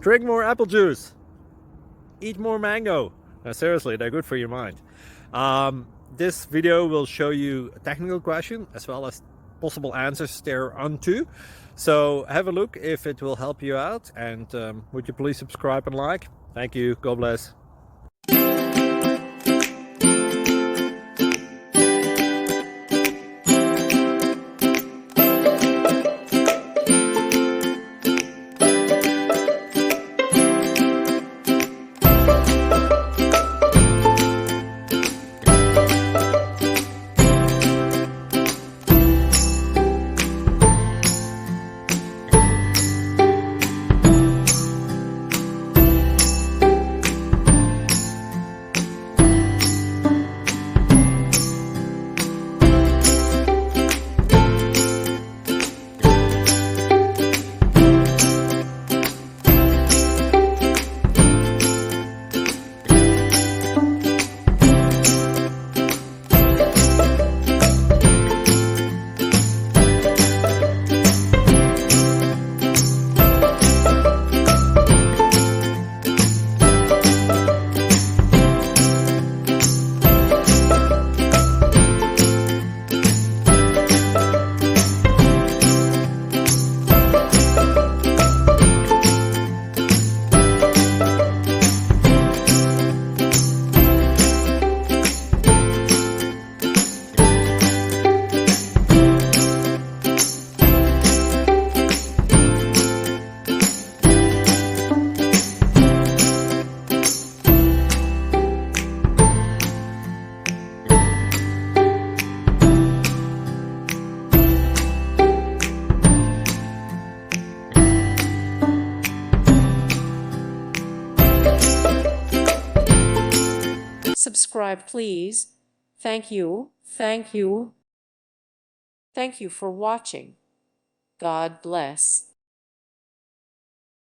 Drink more apple juice. Eat more mango. No, seriously, they're good for your mind. This video will show you a technical question as well as possible answers thereunto. So have a look if it will help you out, and would you please subscribe and like? Thank you. God bless. Subscribe, please. Thank you. Thank you. Thank you for watching. God bless.